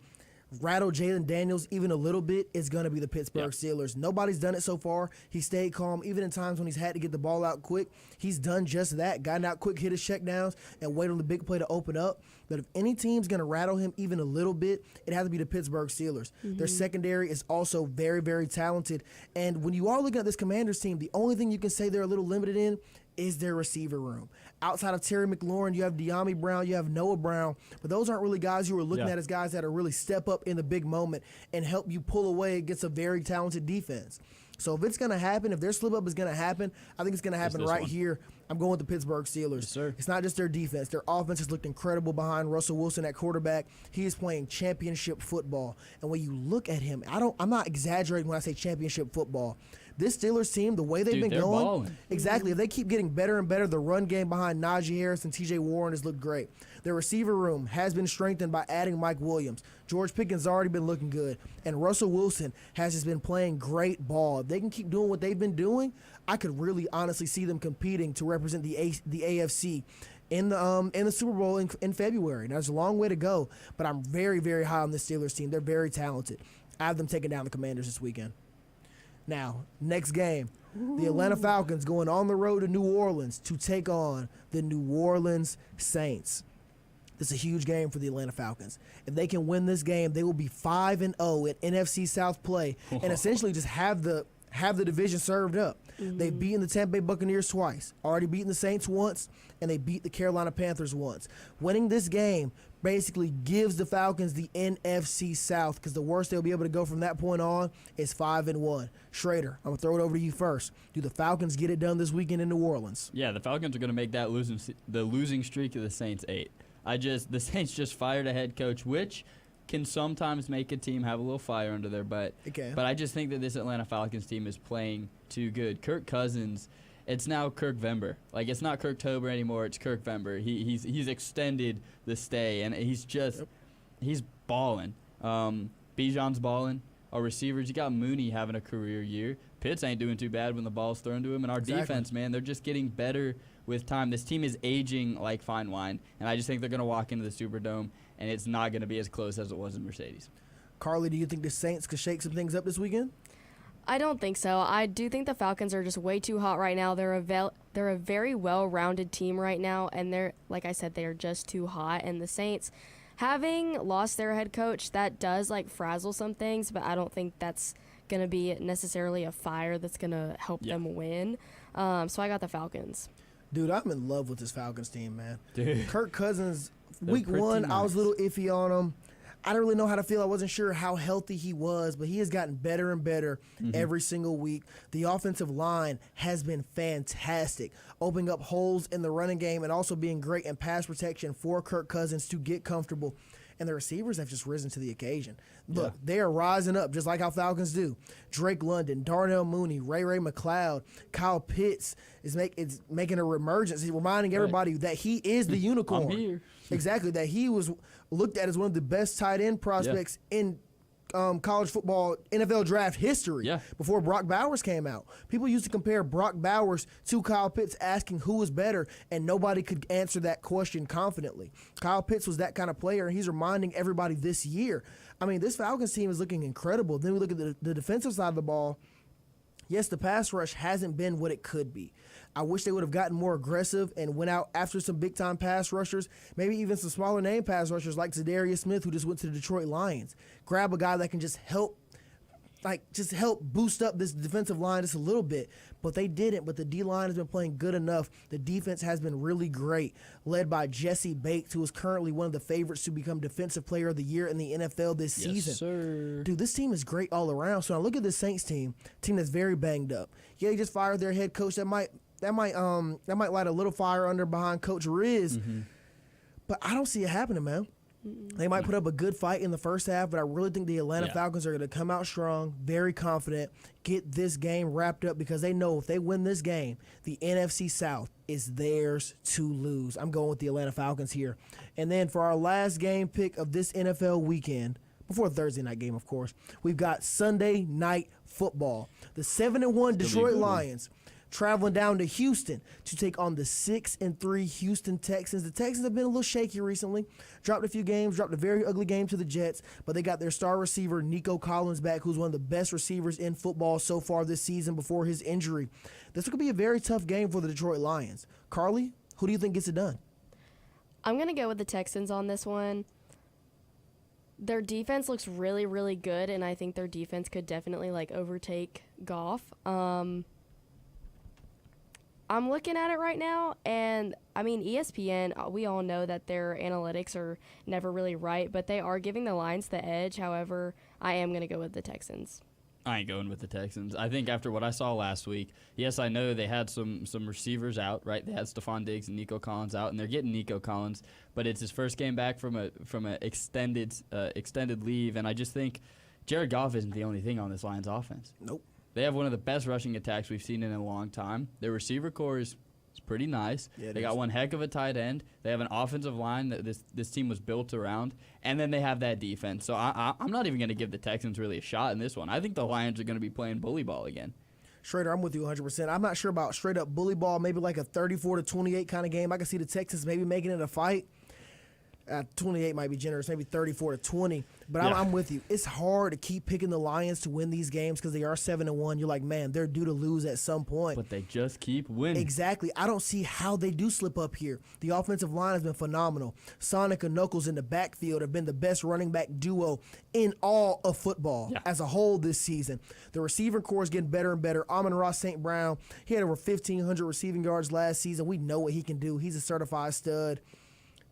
rattle Jalen Daniels even a little bit, it's going to be the Pittsburgh Steelers. Nobody's done it so far. He stayed calm. Even in times when he's had to get the ball out quick, he's done just that. Gotten out quick, hit his checkdowns, and wait on the big play to open up. But if any team's going to rattle him even a little bit, it has to be the Pittsburgh Steelers. Their secondary is also very, very talented. And when you are looking at this Commanders team, the only thing you can say they're a little limited in is their receiver room. Outside of Terry McLaurin, you have De'Ami Brown, you have Noah Brown, but those aren't really guys you are looking at as guys that are really step up in the big moment and help you pull away against a very talented defense. So if it's going to happen, if their slip-up is going to happen, I think it's going to happen right here. I'm going with the Pittsburgh Steelers. Yes, sir. It's not just their defense. Their offense has looked incredible behind Russell Wilson at quarterback. He is playing championship football. And when you look at him, I'm not exaggerating when I say championship football. This Steelers team, the way they've been going, balling. Exactly. If they keep getting better and better, the run game behind Najee Harris and T.J. Warren has looked great. Their receiver room has been strengthened by adding Mike Williams. George Pickens has already been looking good, and Russell Wilson has just been playing great ball. If they can keep doing what they've been doing, I could really honestly see them competing to represent the AFC in the Super Bowl in February. Now, there's a long way to go, but I'm very, very high on the Steelers team. They're very talented. I have them taking down the Commanders this weekend. Now, next game, the Atlanta Falcons going on the road to New Orleans to take on the New Orleans Saints. This is a huge game for the Atlanta Falcons. If they can win this game, they will be 5-0 at NFC South play and essentially just have the division served up. They've beaten the Tampa Bay Buccaneers twice, already beaten the Saints once, and they beat the Carolina Panthers once. Winning this game basically gives the Falcons the NFC South because the worst they'll be able to go from that point on is 5-1. Schrader, I'm going to throw it over to you first. Do the Falcons get it done this weekend in New Orleans? Yeah, the Falcons are going to make that losing streak of the Saints 8. The Saints just fired a head coach, which can sometimes make a team have a little fire under their butt. Okay. But I just think that this Atlanta Falcons team is playing too good. Kirk Cousins, it's now Kirk-Vember. Like, it's not Kirktober anymore, it's Kirk-Vember. He's extended the stay, and he's balling. Bijan's balling. Our receivers, you got Mooney having a career year. Pitts ain't doing too bad when the ball's thrown to him. And our defense, man, they're just getting better with time. This team is aging like fine wine, and I just think they're going to walk into the Superdome, and it's not going to be as close as it was in Mercedes. Carly, do you think the Saints could shake some things up this weekend? I don't think so. I do think the Falcons are just way too hot right now. They're a very well-rounded team right now, and like I said, they're just too hot. And the Saints, having lost their head coach, that does frazzle some things, but I don't think that's going to be necessarily a fire that's going to help them win. So I got the Falcons. Dude, I'm in love with this Falcons team, man. Dude. Kirk Cousins, week one, I was a little iffy on him. I didn't really know how to feel. I wasn't sure how healthy he was, but he has gotten better and better every single week. The offensive line has been fantastic, opening up holes in the running game and also being great in pass protection for Kirk Cousins to get comfortable. And the receivers have just risen to the occasion. Look, they are rising up just like how Falcons do. Drake London, Darnell Mooney, Ray McLeod, Kyle Pitts is making a reemergence. He's reminding everybody that he is the unicorn. I'm here. Exactly, that he was looked at as one of the best tight end prospects in college football NFL draft history before Brock Bowers came out. People used to compare Brock Bowers to Kyle Pitts, asking who was better, and nobody could answer that question confidently. Kyle Pitts was that kind of player, and he's reminding everybody this year. I mean, this Falcons team is looking incredible. Then we look at the defensive side of the ball. Yes, the pass rush hasn't been what it could be. I wish they would have gotten more aggressive and went out after some big-time pass rushers, maybe even some smaller-name pass rushers like Zadarius Smith, who just went to the Detroit Lions. Grab a guy that can just help boost up this defensive line just a little bit. But they didn't. But the D-line has been playing good enough. The defense has been really great, led by Jesse Bates, who is currently one of the favorites to become Defensive Player of the Year in the NFL this season. Yes, sir. Dude, this team is great all around. So I look at this Saints team that's very banged up. Yeah, they just fired their head coach. That might light a little fire under behind Coach Riz. But I don't see it happening, man. They might put up a good fight in the first half, but I really think the Atlanta Falcons are going to come out strong, very confident, get this game wrapped up because they know if they win this game, the NFC South is theirs to lose. I'm going with the Atlanta Falcons here. And then for our last game pick of this NFL weekend, before Thursday night game, of course, we've got Sunday Night Football. The 7-1 Detroit Lions traveling down to Houston to take on the 6-3 Houston Texans. The Texans have been a little shaky recently. Dropped a few games, dropped a very ugly game to the Jets, but they got their star receiver, Nico Collins, back, who's one of the best receivers in football so far this season before his injury. This could be a very tough game for the Detroit Lions. Carly, who do you think gets it done? I'm going to go with the Texans on this one. Their defense looks really, really good, and I think their defense could definitely, overtake Goff. I'm looking at it right now, and, ESPN, we all know that their analytics are never really right, but they are giving the Lions the edge. However, I am going to go with the Texans. I ain't going with the Texans. I think after what I saw last week, yes, I know they had some receivers out, right? They had Stephon Diggs and Nico Collins out, and they're getting Nico Collins, but it's his first game back from a extended leave, and I just think Jared Goff isn't the only thing on this Lions offense. Nope. They have one of the best rushing attacks we've seen in a long time. Their receiver core is pretty nice. Yeah, they got one heck of a tight end. They have an offensive line that this team was built around, and then they have that defense. So I'm not even going to give the Texans really a shot in this one. I think the Lions are going to be playing bully ball again. Schrader, I'm with you 100%. I'm not sure about straight up bully ball, maybe like a 34-28 kind of game. I can see the Texans maybe making it a fight. 28 might be generous, maybe 34-20. But I'm with you. It's hard to keep picking the Lions to win these games because they are 7-1. You're like, man, they're due to lose at some point. But they just keep winning. Exactly. I don't see how they do slip up here. The offensive line has been phenomenal. Sonic and Knuckles in the backfield have been the best running back duo in all of football as a whole this season. The receiver core is getting better and better. Amon-Ra St. Brown, he had over 1,500 receiving yards last season. We know what he can do. He's a certified stud.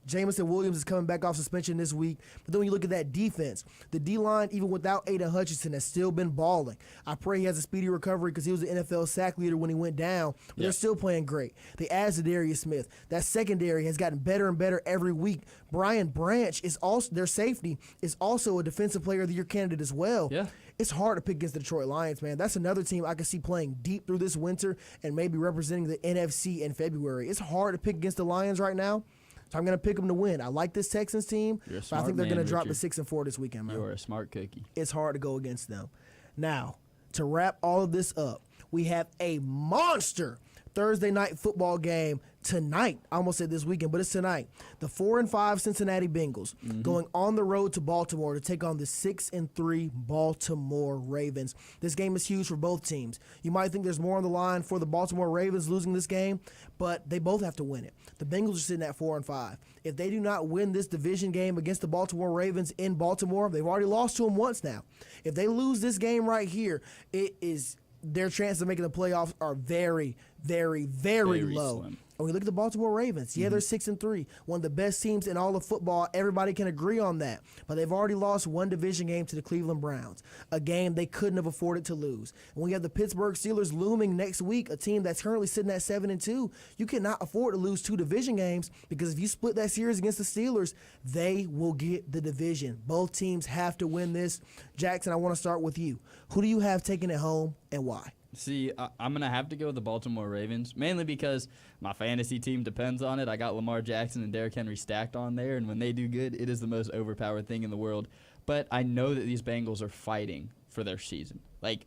Jamison Williams is coming back off suspension this week. But then when you look at that defense, the D-line, even without Aiden Hutchinson, has still been balling. I pray he has a speedy recovery because he was the NFL sack leader when he went down. But they're still playing great. They add Zadarius Smith. That secondary has gotten better and better every week. Brian Branch is also their safety, is also a Defensive Player of the Year candidate as well. Yeah. It's hard to pick against the Detroit Lions, man. That's another team I can see playing deep through this winter and maybe representing the NFC in February. It's hard to pick against the Lions right now. So I'm going to pick them to win. I like this Texans team, but I think they're going to drop to 6-4 this weekend, man. You're a smart cookie. It's hard to go against them. Now, to wrap all of this up, we have a monster Thursday night football game tonight. I almost said this weekend, but it's tonight. The 4-5 Cincinnati Bengals going on the road to Baltimore to take on the 6-3 Baltimore Ravens. This game is huge for both teams. You might think there's more on the line for the Baltimore Ravens losing this game, but they both have to win it. The Bengals are sitting at 4-5. If they do not win this division game against the Baltimore Ravens in Baltimore, they've already lost to them once now. If they lose this game right here, it is their chances of making the playoffs are very, very, very low. Slim. When we look at the Baltimore Ravens, they're 6-3, one of the best teams in all of football. Everybody can agree on that. But they've already lost one division game to the Cleveland Browns, a game they couldn't have afforded to lose. When we have the Pittsburgh Steelers looming next week, a team that's currently sitting at 7-2, you cannot afford to lose two division games because if you split that series against the Steelers, they will get the division. Both teams have to win this. Jackson, I want to start with you. Who do you have taking it home and why? See, I'm going to have to go with the Baltimore Ravens, mainly because my fantasy team depends on it. I got Lamar Jackson and Derrick Henry stacked on there, and when they do good, it is the most overpowered thing in the world. But I know that these Bengals are fighting for their season. Like,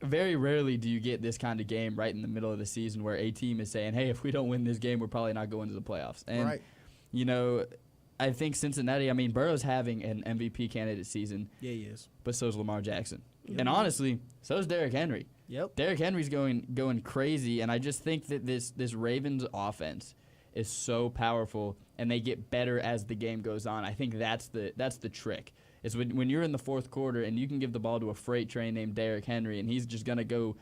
very rarely do you get this kind of game right in the middle of the season where a team is saying, hey, if we don't win this game, we're probably not going to the playoffs. And, you know, I think Cincinnati, Burrow's having an MVP candidate season. Yeah, he is. But so is Lamar Jackson. And honestly, so is Derrick Henry. Yep. Derrick Henry's going crazy, and I just think that this Ravens offense is so powerful, and they get better as the game goes on. I think that's the trick. Is when you're in the fourth quarter and you can give the ball to a freight train named Derrick Henry, and he's just gonna go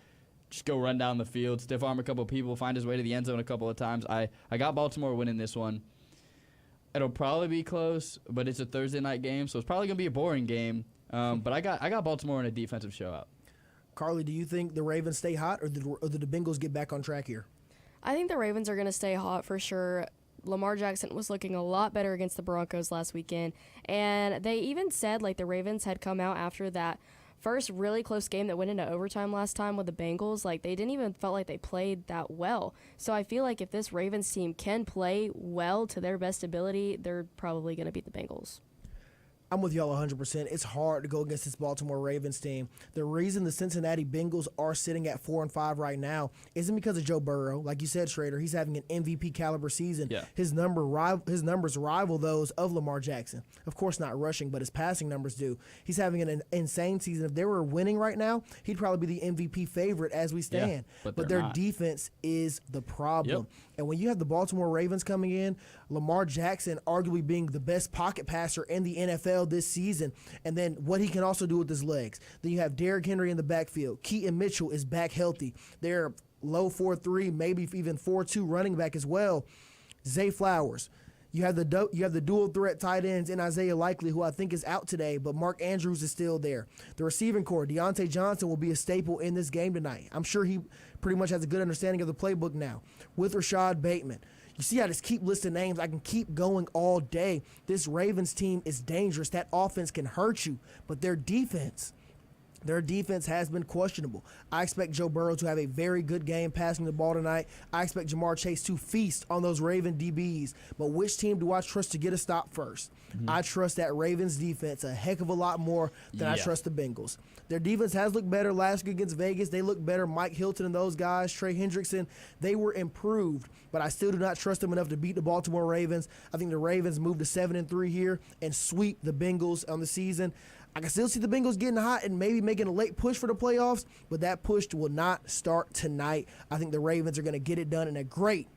run down the field, stiff arm a couple of people, find his way to the end zone a couple of times. I got Baltimore winning this one. It'll probably be close, but it's a Thursday night game, so it's probably gonna be a boring game. But I got Baltimore in a defensive showout. Carly, do you think the Ravens stay hot or do the Bengals get back on track here? I think the Ravens are going to stay hot for sure. Lamar Jackson was looking a lot better against the Broncos last weekend. And they even said, like, the Ravens had come out after that first really close game that went into overtime last time with the Bengals. Like, they didn't even felt like they played that well. So I feel like if this Ravens team can play well to their best ability, they're probably going to beat the Bengals. I'm with y'all 100%. It's hard to go against this Baltimore Ravens team. The reason the Cincinnati Bengals are sitting at 4-5 right now isn't because of Joe Burrow. Like you said, Schrader, he's having an MVP caliber season. Yeah. His numbers rival those of Lamar Jackson. Of course, not rushing, but his passing numbers do. He's having an insane season. If they were winning right now, he'd probably be the MVP favorite as we stand. Yeah, but their defense is the problem. Yep. And when you have the Baltimore Ravens coming in, Lamar Jackson arguably being the best pocket passer in the NFL this season, and then what he can also do with his legs. Then you have Derrick Henry in the backfield. Keaton Mitchell is back healthy. They're low 4-3, maybe even 4-2 running back as well. Zay Flowers. You have the dual threat tight ends in Isaiah Likely, who I think is out today, but Mark Andrews is still there. The receiving core, Deontay Johnson will be a staple in this game tonight. I'm sure he pretty much has a good understanding of the playbook now. With Rashad Bateman. You see, I just keep listing names. I can keep going all day. This Ravens team is dangerous. That offense can hurt you, but their defense has been questionable. I expect Joe Burrow to have a very good game passing the ball tonight. I expect Jamar Chase to feast on those Raven DBs. But which team do I trust to get a stop first? I trust that Ravens defense a heck of a lot more than I trust the Bengals. Their defense has looked better last week against Vegas. They look better. Mike Hilton and those guys, Trey Hendrickson, they were improved. But I still do not trust them enough to beat the Baltimore Ravens. I think the Ravens move to 7-3 here and sweep the Bengals on the season. I can still see the Bengals getting hot and maybe making a late push for the playoffs, but that push will not start tonight. I think the Ravens are going to get it done in a great,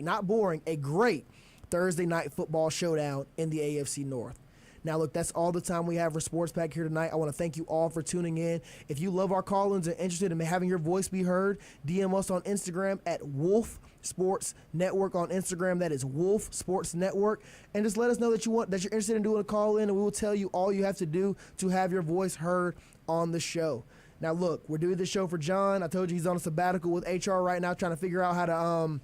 not boring, a great Thursday night football showdown in the AFC North. Now, look, that's all the time we have for Sports Pack here tonight. I want to thank you all for tuning in. If you love our call-ins and interested in having your voice be heard, DM us on Instagram at Wolf Sports Network on Instagram. That is Wolf Sports Network. And just let us know that you're interested in doing a call-in, and we will tell you all you have to do to have your voice heard on the show. Now, look, we're doing this show for John. I told you he's on a sabbatical with HR right now, trying to figure out how to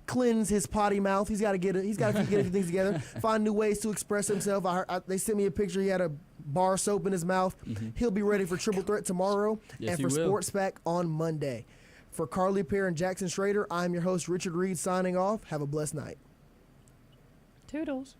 cleanse his potty mouth. He's got to get a few things together, find new ways to express himself. They sent me a picture. He had a bar of soap in his mouth. He'll be ready for Triple Threat tomorrow and for Sports Pack on Monday. For Carly Pear and Jackson Schrader, I'm your host, Richard Reed, signing off. Have a blessed night. Toodles.